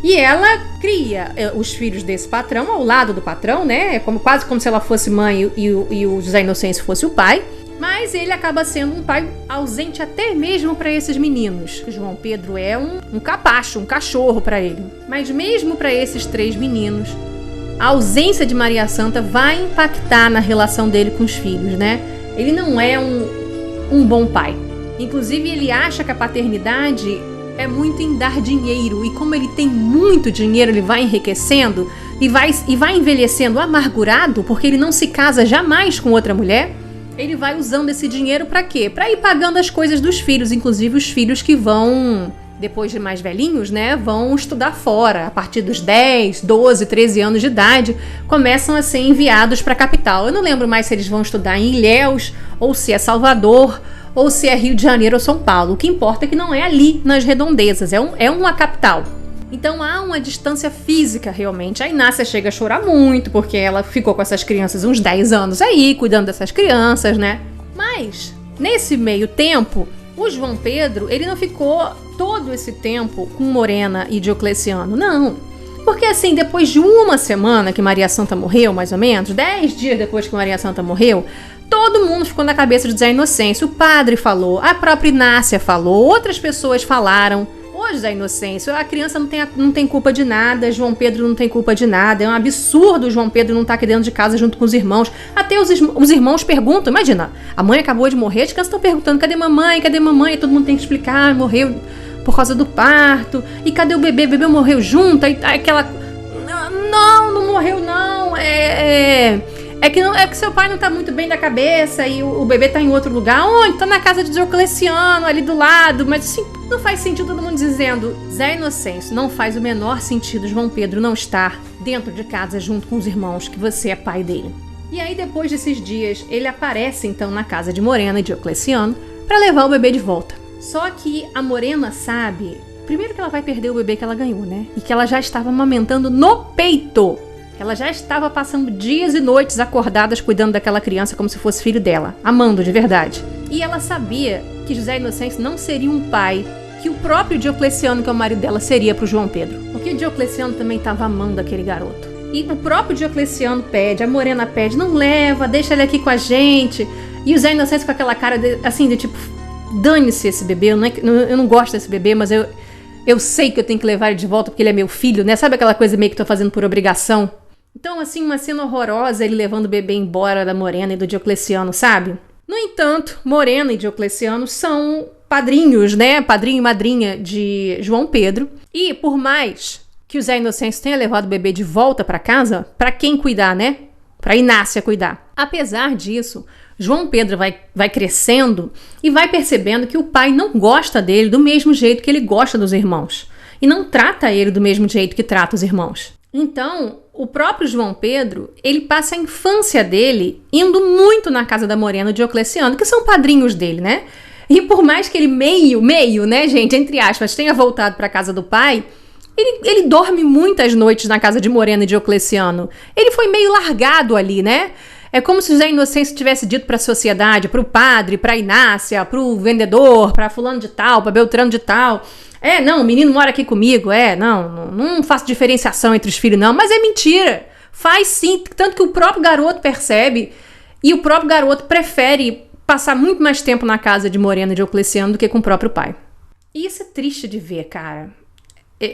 E ela cria os filhos desse patrão ao lado do patrão, né? Quase como se ela fosse mãe e o José Inocêncio fosse o pai. Mas ele acaba sendo um pai ausente até mesmo para esses meninos. João Pedro é um capacho, um cachorro para ele. Mas mesmo para esses 3 meninos, a ausência de Maria Santa vai impactar na relação dele com os filhos, né? Ele não é um bom pai. Inclusive, ele acha que a paternidade é muito em dar dinheiro. E como ele tem muito dinheiro, ele vai enriquecendo e vai envelhecendo amargurado, porque ele não se casa jamais com outra mulher. Ele vai usando esse dinheiro para quê? Para ir pagando as coisas dos filhos, inclusive os filhos que vão, depois de mais velhinhos, né, vão estudar fora. A partir dos 10, 12, 13 anos de idade, começam a ser enviados para a capital. Eu não lembro mais se eles vão estudar em Ilhéus, ou se é Salvador, ou se é Rio de Janeiro ou São Paulo. O que importa é que não é ali nas redondezas, é uma capital. Então há uma distância física realmente. A Inácia chega a chorar muito, porque ela ficou com essas crianças uns 10 anos aí, cuidando dessas crianças, né? Mas, nesse meio tempo, o João Pedro, ele não ficou todo esse tempo com Morena e Diocleciano, não. Porque assim, depois de uma semana que Maria Santa morreu, mais ou menos, 10 dias depois que Maria Santa morreu, todo mundo ficou na cabeça de José Inocêncio. O padre falou, a própria Inácia falou, outras pessoas falaram. O José Inocêncio, a criança não tem culpa de nada, João Pedro não tem culpa de nada, é um absurdo o João Pedro não estar aqui dentro de casa junto com os irmãos. Até os irmãos perguntam, imagina, a mãe acabou de morrer, as crianças estão perguntando, cadê mamãe, cadê mamãe? E todo mundo tem que explicar, morreu por causa do parto, e cadê o bebê? O bebê morreu junto, aí aquela... Não morreu não, é que seu pai não tá muito bem da cabeça e o bebê tá em outro lugar. Onde? Tá na casa de Diocleciano, ali do lado. Mas assim, não faz sentido todo mundo dizendo. Zé Inocêncio, não faz o menor sentido João Pedro não estar dentro de casa junto com os irmãos, que você é pai dele. E aí, depois desses dias, ele aparece então na casa de Morena e Diocleciano pra levar o bebê de volta. Só que a Morena sabe, primeiro que ela vai perder o bebê que ela ganhou, né? E que ela já estava amamentando no peito. Ela já estava passando dias e noites acordadas cuidando daquela criança como se fosse filho dela, amando de verdade. E ela sabia que José Inocêncio não seria um pai que o próprio Diocleciano, que é o marido dela, seria para o João Pedro. Porque Diocleciano também estava amando aquele garoto. E o próprio Diocleciano pede, a Morena pede, não leva, deixa ele aqui com a gente. E o José Inocêncio com aquela cara de tipo, dane-se esse bebê, eu não gosto desse bebê, mas eu sei que eu tenho que levar ele de volta porque ele é meu filho, né? Sabe aquela coisa meio que tô fazendo por obrigação? Então, assim, uma cena horrorosa, ele levando o bebê embora da Morena e do Diocleciano, sabe? No entanto, Morena e Diocleciano são padrinhos, né? Padrinho e madrinha de João Pedro. E por mais que o Zé Inocêncio tenha levado o bebê de volta para casa, para quem cuidar, né? Para Inácia cuidar. Apesar disso, João Pedro vai crescendo e vai percebendo que o pai não gosta dele do mesmo jeito que ele gosta dos irmãos. E não trata ele do mesmo jeito que trata os irmãos. Então, o próprio João Pedro, ele passa a infância dele indo muito na casa da Morena e Diocleciano, que são padrinhos dele, né? E por mais que ele meio, né, gente, entre aspas, tenha voltado para a casa do pai, ele dorme muitas noites na casa de Morena e Diocleciano. Ele foi meio largado ali, né? É como se o Zé Inocêncio tivesse dito para a sociedade, para o padre, para Inácia, para o vendedor, para fulano de tal, para Beltrano de tal... não, o menino mora aqui comigo, não faço diferenciação entre os filhos não, mas é mentira, faz sim, tanto que o próprio garoto percebe e o próprio garoto prefere passar muito mais tempo na casa de Morena e Diocleciano do que com o próprio pai. E isso é triste de ver, cara.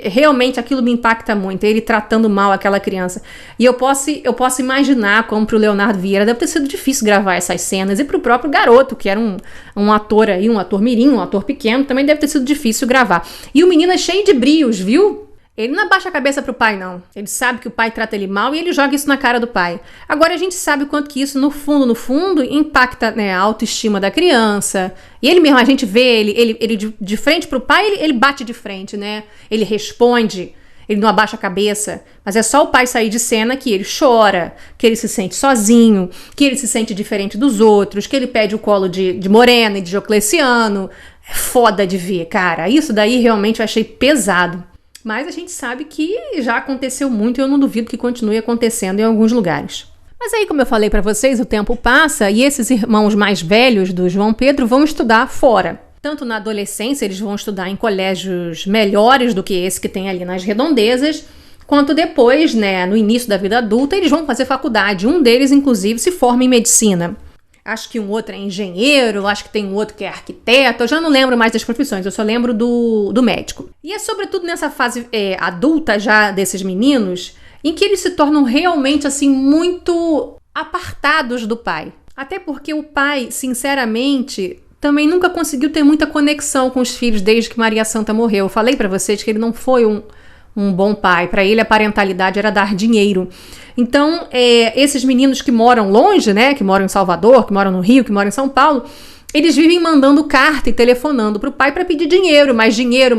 Realmente aquilo me impacta muito, ele tratando mal aquela criança. E eu posso imaginar como pro Leonardo Vieira deve ter sido difícil gravar essas cenas, e pro próprio garoto, que era um ator aí, um ator mirim, um ator pequeno, também deve ter sido difícil gravar. E o menino é cheio de brios, viu? Ele não abaixa a cabeça pro pai, não. Ele sabe que o pai trata ele mal e ele joga isso na cara do pai. Agora a gente sabe o quanto que isso, no fundo, impacta, né, a autoestima da criança. E ele mesmo, a gente vê ele de frente pro pai, ele bate de frente, né? Ele responde, ele não abaixa a cabeça. Mas é só o pai sair de cena que ele chora, que ele se sente sozinho, que ele se sente diferente dos outros, que ele pede o colo de Morena e de Diocleciano. É foda de ver, cara. Isso daí realmente eu achei pesado. Mas a gente sabe que já aconteceu muito e eu não duvido que continue acontecendo em alguns lugares. Mas aí, como eu falei para vocês, o tempo passa e esses irmãos mais velhos do João Pedro vão estudar fora. Tanto na adolescência, eles vão estudar em colégios melhores do que esse que tem ali nas redondezas, quanto depois, né, no início da vida adulta, eles vão fazer faculdade. Um deles, inclusive, se forma em medicina. Acho que um outro é engenheiro, acho que tem um outro que é arquiteto, eu já não lembro mais das profissões, eu só lembro do médico. E é sobretudo nessa fase adulta já desses meninos, em que eles se tornam realmente assim muito apartados do pai. Até porque o pai, sinceramente, também nunca conseguiu ter muita conexão com os filhos desde que Maria Santa morreu. Eu falei pra vocês que ele não foi um bom pai. Para ele a parentalidade era dar dinheiro. Então, esses meninos que moram longe, né, que moram em Salvador, que moram no Rio, que moram em São Paulo, eles vivem mandando carta e telefonando para o pai para pedir dinheiro, mais dinheiro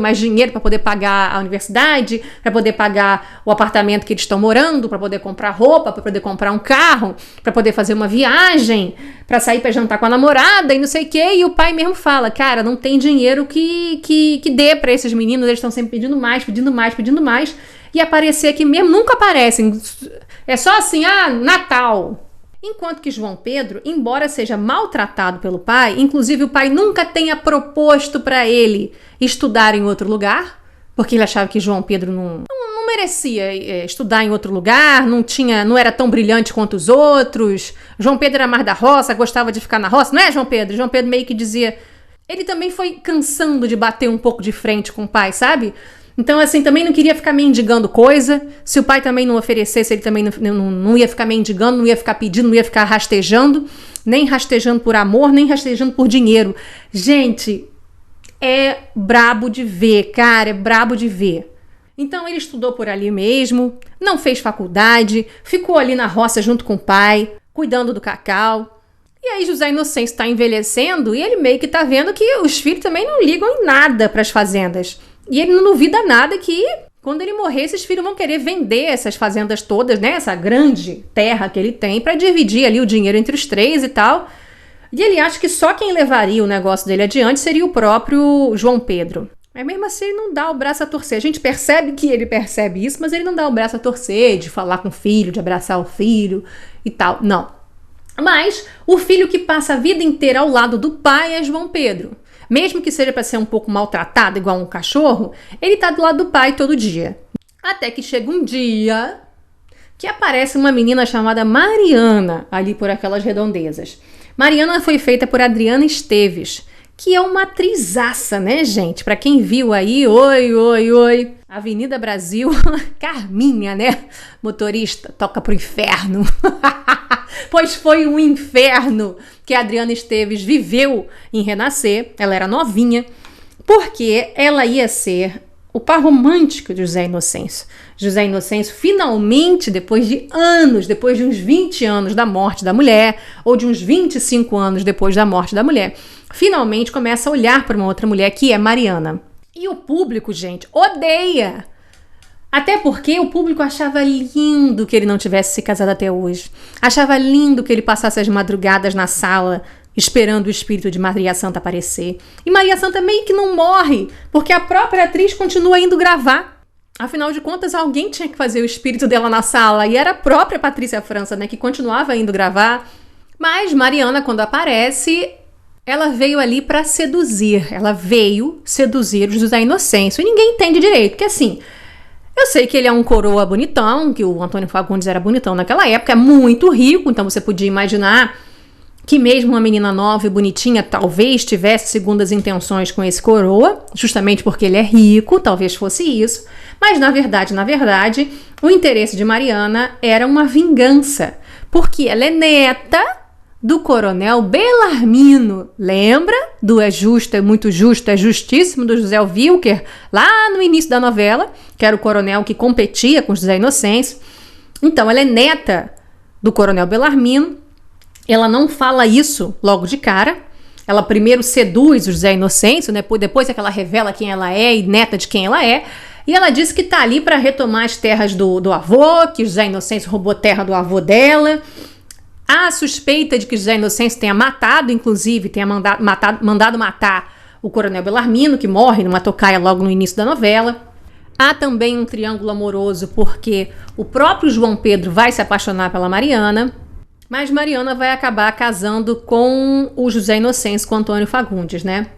para poder pagar a universidade, para poder pagar o apartamento que eles estão morando, para poder comprar roupa, para poder comprar um carro, para poder fazer uma viagem, para sair para jantar com a namorada e não sei o quê. E o pai mesmo fala, cara, não tem dinheiro que dê para esses meninos, eles estão sempre pedindo mais, pedindo mais, pedindo mais. E aparecer aqui mesmo, nunca aparecem. É só assim, Natal. Enquanto que João Pedro, embora seja maltratado pelo pai, inclusive o pai nunca tenha proposto para ele estudar em outro lugar, porque ele achava que João Pedro não merecia estudar em outro lugar, não era tão brilhante quanto os outros. João Pedro era mais da roça, gostava de ficar na roça, não é, João Pedro? João Pedro meio que dizia, ele também foi cansando de bater um pouco de frente com o pai, sabe? Então, assim, também não queria ficar mendigando coisa. Se o pai também não oferecesse, ele também não ia ficar mendigando, não ia ficar pedindo, não ia ficar rastejando. Nem rastejando por amor, nem rastejando por dinheiro. Gente, é brabo de ver, cara, é brabo de ver. Então, ele estudou por ali mesmo, não fez faculdade, ficou ali na roça junto com o pai, cuidando do cacau. E aí José Inocêncio está envelhecendo e ele meio que tá vendo que os filhos também não ligam em nada para as fazendas. E ele não duvida nada que quando ele morrer, esses filhos vão querer vender essas fazendas todas, né? Essa grande terra que ele tem para dividir ali o dinheiro entre os três e tal. E ele acha que só quem levaria o negócio dele adiante seria o próprio João Pedro. Mas mesmo assim ele não dá o braço a torcer. A gente percebe que ele percebe isso, mas ele não dá o braço a torcer, de falar com o filho, de abraçar o filho e tal. Não. Mas o filho que passa a vida inteira ao lado do pai é João Pedro. Mesmo que seja para ser um pouco maltratado, igual um cachorro, ele tá do lado do pai todo dia. Até que chega um dia que aparece uma menina chamada Mariana ali por aquelas redondezas. Mariana foi feita por Adriana Esteves, que é uma atrizaça, né, gente? Para quem viu aí, oi, Avenida Brasil, Carminha, né? Motorista, toca pro inferno. Pois foi um inferno que a Adriana Esteves viveu em Renascer. Ela era novinha, porque ela ia ser o par romântico de José Inocêncio. José Inocêncio finalmente, depois de anos, depois de uns 20 anos da morte da mulher, ou de uns 25 anos depois da morte da mulher, finalmente começa a olhar para uma outra mulher, que é Mariana. E o público, gente, odeia. Até porque o público achava lindo que ele não tivesse se casado até hoje. Achava lindo que ele passasse as madrugadas na sala esperando o espírito de Maria Santa aparecer. E Maria Santa meio que não morre, porque a própria atriz continua indo gravar. Afinal de contas, alguém tinha que fazer o espírito dela na sala. E era a própria Patrícia França, né, que continuava indo gravar. Mas Mariana, quando aparece, ela veio ali para seduzir. Ela veio seduzir o José Inocêncio. E ninguém entende direito, porque assim... Eu sei que ele é um coroa bonitão, que o Antônio Fagundes era bonitão naquela época, é muito rico, então você podia imaginar que mesmo uma menina nova e bonitinha talvez tivesse segundas intenções com esse coroa, justamente porque ele é rico, talvez fosse isso. Mas na verdade, o interesse de Mariana era uma vingança, porque ela é neta do coronel Belarmino. Lembra do É Justo, é Muito Justo, é Justíssimo, do José Wilker, lá no início da novela, que era o coronel que competia com José Inocêncio. Então, ela é neta do coronel Belarmino. Ela não fala isso logo de cara. Ela primeiro seduz o José Inocêncio, né? Depois é que ela revela quem ela é e neta de quem ela é. E ela disse que tá ali para retomar as terras do avô, que José Inocêncio roubou terra do avô dela. Há suspeita de que José Inocêncio tenha matado, inclusive, tenha mandado matar o coronel Belarmino, que morre numa tocaia logo no início da novela. Há também um triângulo amoroso, porque o próprio João Pedro vai se apaixonar pela Mariana, mas Mariana vai acabar casando com o José Inocêncio, com Antônio Fagundes, né?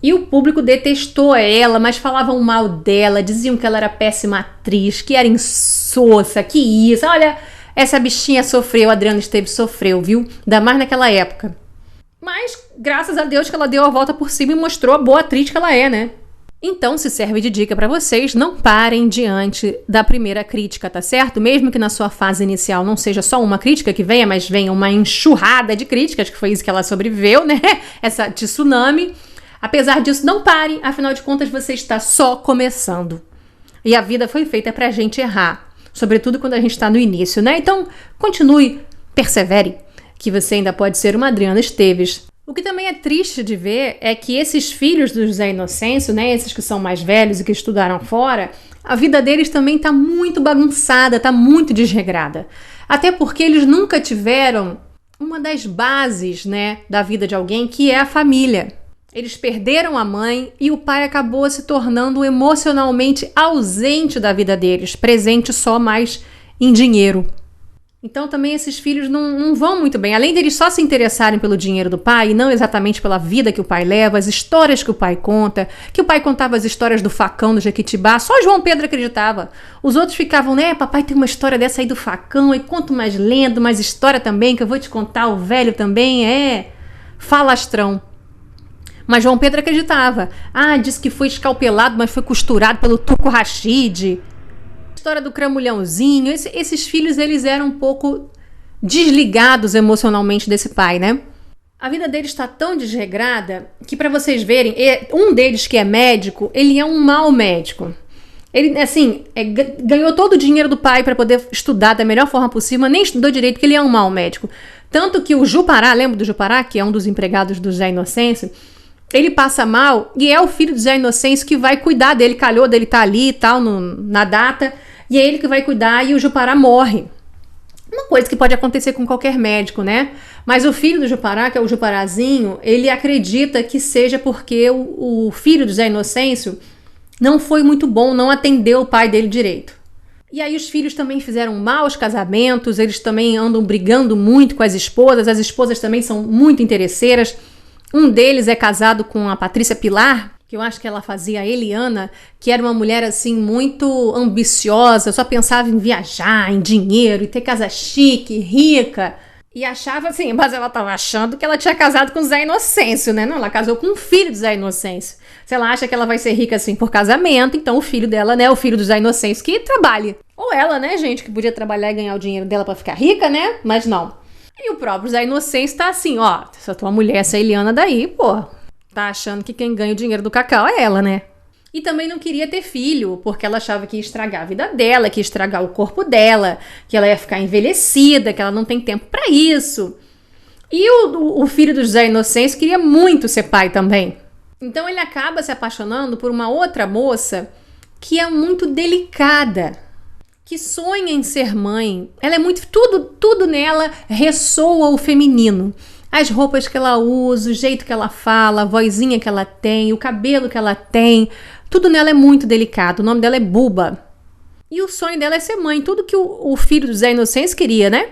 E o público detestou ela, mas falavam mal dela, diziam que ela era péssima atriz, que era insossa, que isso, olha... Essa bichinha sofreu, a Adriana Esteves sofreu, viu? Ainda mais naquela época. Mas, graças a Deus que ela deu a volta por cima e mostrou a boa atriz que ela é, né? Então, se serve de dica pra vocês, não parem diante da primeira crítica, tá certo? Mesmo que na sua fase inicial não seja só uma crítica que venha, mas venha uma enxurrada de críticas, que foi isso que ela sobreviveu, né? Essa tsunami. Apesar disso, não pare, afinal de contas, você está só começando. E a vida foi feita pra gente errar. Sobretudo quando a gente está no início, né? Então, continue, persevere, que você ainda pode ser uma Adriana Esteves. O que também é triste de ver é que esses filhos do José Inocêncio, né? Esses que são mais velhos e que estudaram fora, a vida deles também está muito bagunçada, está muito desregrada. Até porque eles nunca tiveram uma das bases, né, da vida de alguém, que é a família. Eles perderam a mãe e o pai acabou se tornando emocionalmente ausente da vida deles, presente só mais em dinheiro. Então também esses filhos não vão muito bem. Além deles só se interessarem pelo dinheiro do pai e não exatamente pela vida que o pai leva, as histórias que o pai conta, que o pai contava as histórias do facão do Jequitibá, só João Pedro acreditava. Os outros ficavam, né, papai tem uma história dessa aí do facão, e conta mais lenda, mais história também, que eu vou te contar, o velho também é falastrão. Mas João Pedro acreditava. Disse que foi escalpelado, mas foi costurado pelo Turco Rashid. História do Cramulhãozinho. Esses filhos, eles eram um pouco desligados emocionalmente desse pai, né? A vida deles está tão desregrada que, para vocês verem, um deles que é médico, ele é um mau médico. Ele, assim, ganhou todo o dinheiro do pai para poder estudar da melhor forma possível, mas nem estudou direito, porque ele é um mau médico. Tanto que o Jupará, lembra do Jupará, que é um dos empregados do José Inocêncio? Ele passa mal e é o filho do José Inocêncio que vai cuidar dele, calhou dele estar ali e tal, na data, e é ele que vai cuidar e o Jupará morre. Uma coisa que pode acontecer com qualquer médico, né? Mas o filho do Jupará, que é o Juparazinho, ele acredita que seja porque o filho do José Inocêncio não foi muito bom, não atendeu o pai dele direito. E aí os filhos também fizeram maus casamentos, eles também andam brigando muito com as esposas também são muito interesseiras. Um deles é casado com a Patrícia Pilar, que eu acho que ela fazia a Eliana, que era uma mulher assim muito ambiciosa, só pensava em viajar, em dinheiro, e ter casa chique, rica. E achava assim, mas ela estava achando que ela tinha casado com o Zé Inocêncio, né? Não, ela casou com um filho do Zé Inocêncio. Se ela acha que ela vai ser rica assim por casamento, então o filho dela, né, o filho do Zé Inocêncio, que trabalhe. Ou ela, né, gente, que podia trabalhar e ganhar o dinheiro dela pra ficar rica, né? Mas não. E o próprio Zé Inocêncio tá assim, ó, essa tua mulher, essa Eliana daí, pô, tá achando que quem ganha o dinheiro do cacau é ela, né? E também não queria ter filho, porque ela achava que ia estragar a vida dela, que ia estragar o corpo dela, que ela ia ficar envelhecida, que ela não tem tempo pra isso. E o filho do José Inocêncio queria muito ser pai também. Então ele acaba se apaixonando por uma outra moça que é muito delicada, que sonha em ser mãe. Ela é muito... Tudo nela ressoa o feminino. As roupas que ela usa, o jeito que ela fala, a vozinha que ela tem, o cabelo que ela tem, tudo nela é muito delicado. O nome dela é Buba. E o sonho dela é ser mãe, tudo que o filho do Zé Inocêncio queria, né?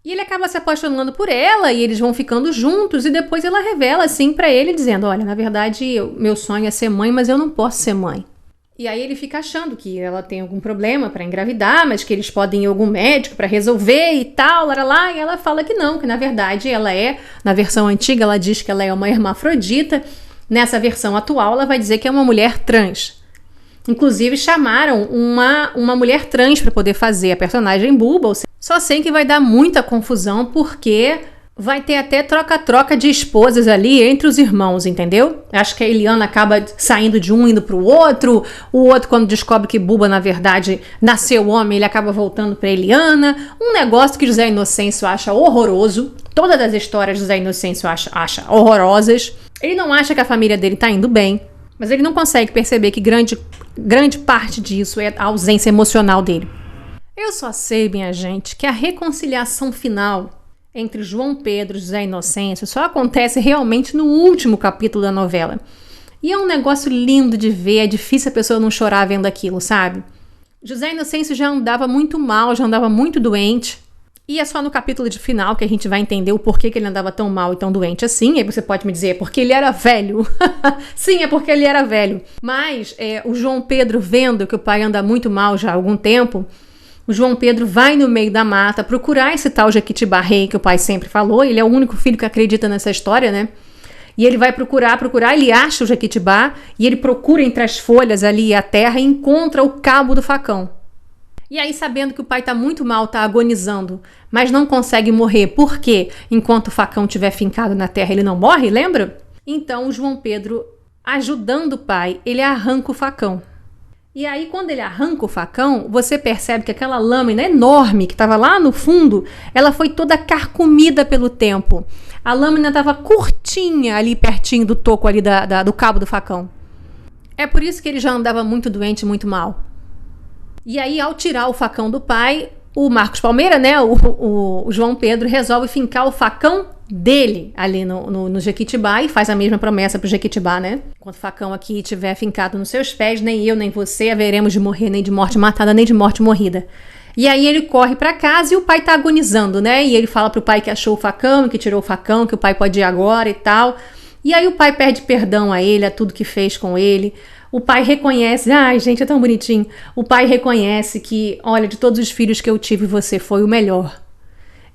E ele acaba se apaixonando por ela e eles vão ficando juntos e depois ela revela assim pra ele, dizendo, olha, na verdade, meu sonho é ser mãe, mas eu não posso ser mãe. E aí ele fica achando que ela tem algum problema para engravidar, mas que eles podem ir a algum médico para resolver e tal, lá, e ela fala que não, que na verdade ela na versão antiga ela diz que ela é uma hermafrodita, nessa versão atual ela vai dizer que é uma mulher trans. Inclusive chamaram uma mulher trans para poder fazer a personagem Buba, só sei que vai dar muita confusão porque vai ter até troca-troca de esposas ali entre os irmãos, entendeu? Acho que a Eliana acaba saindo de um indo pro outro, o outro quando descobre que Buba na verdade nasceu homem, ele acaba voltando pra Eliana, um negócio que José Inocêncio acha horroroso, todas as histórias de José Inocêncio acha horrorosas, ele não acha que a família dele tá indo bem, mas ele não consegue perceber que grande parte disso é a ausência emocional dele. Eu só sei, minha gente, que a reconciliação final entre João Pedro e José Inocêncio só acontece realmente no último capítulo da novela. E é um negócio lindo de ver, é difícil a pessoa não chorar vendo aquilo, sabe? José Inocêncio já andava muito mal, já andava muito doente. E é só no capítulo de final que a gente vai entender o porquê que ele andava tão mal e tão doente assim. E aí você pode me dizer, é porque ele era velho. Sim, é porque ele era velho. Mas o João Pedro, vendo que o pai anda muito mal já há algum tempo, o João Pedro vai no meio da mata procurar esse tal Jequitibá Rei que o pai sempre falou. Ele é o único filho que acredita nessa história, né? E ele vai procurar, ele acha o Jequitibá e ele procura entre as folhas ali a terra e encontra o cabo do facão. E aí, sabendo que o pai tá muito mal, tá agonizando, mas não consegue morrer, porque enquanto o facão estiver fincado na terra ele não morre, lembra? Então o João Pedro, ajudando o pai, ele arranca o facão. E aí, quando ele arranca o facão, você percebe que aquela lâmina enorme que estava lá no fundo, ela foi toda carcomida pelo tempo. A lâmina estava curtinha ali pertinho do toco ali do cabo do facão. É por isso que ele já andava muito doente, muito mal. E aí, ao tirar o facão do pai, o Marcos Palmeira, né, o João Pedro, resolve fincar o facão dele ali no Jequitibá e faz a mesma promessa pro Jequitibá, né? Quando o facão aqui estiver fincado nos seus pés, nem eu nem você haveremos de morrer nem de morte matada, nem de morte morrida. E aí ele corre pra casa e o pai tá agonizando, né? E ele fala pro pai que achou o facão, que tirou o facão, que o pai pode ir agora e tal. E aí o pai pede perdão a ele, a tudo que fez com ele. O pai reconhece, ai gente, é tão bonitinho. O pai reconhece que, olha, de todos os filhos que eu tive, você foi o melhor.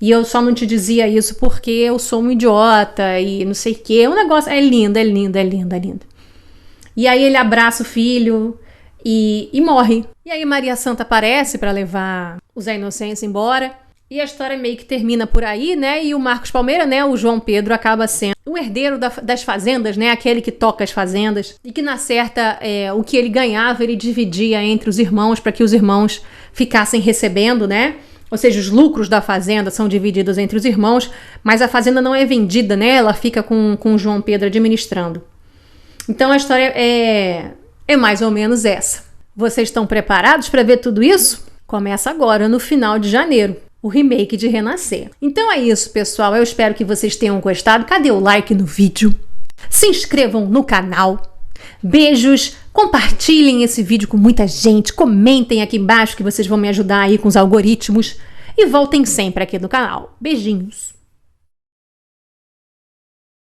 e eu só não te dizia isso porque eu sou um idiota e não sei o quê. O negócio é lindo, é lindo, é lindo, é lindo. E aí ele abraça o filho e morre. E aí Maria Santa aparece para levar o Zé Inocêncio embora. E a história meio que termina por aí, né? E o Marcos Palmeira, né? O João Pedro acaba sendo o herdeiro das fazendas, né? Aquele que toca as fazendas. E que na certa, o que ele ganhava, ele dividia entre os irmãos para que os irmãos ficassem recebendo, né? Ou seja, os lucros da fazenda são divididos entre os irmãos, mas a fazenda não é vendida, né? Ela fica com o João Pedro administrando. Então a história é mais ou menos essa. Vocês estão preparados para ver tudo isso? Começa agora, no final de janeiro. O remake de Renascer. Então é isso, pessoal. Eu espero que vocês tenham gostado. Cadê o like no vídeo? Se inscrevam no canal. Beijos. Compartilhem esse vídeo com muita gente. Comentem aqui embaixo que vocês vão me ajudar aí com os algoritmos. E voltem sempre aqui no canal. Beijinhos.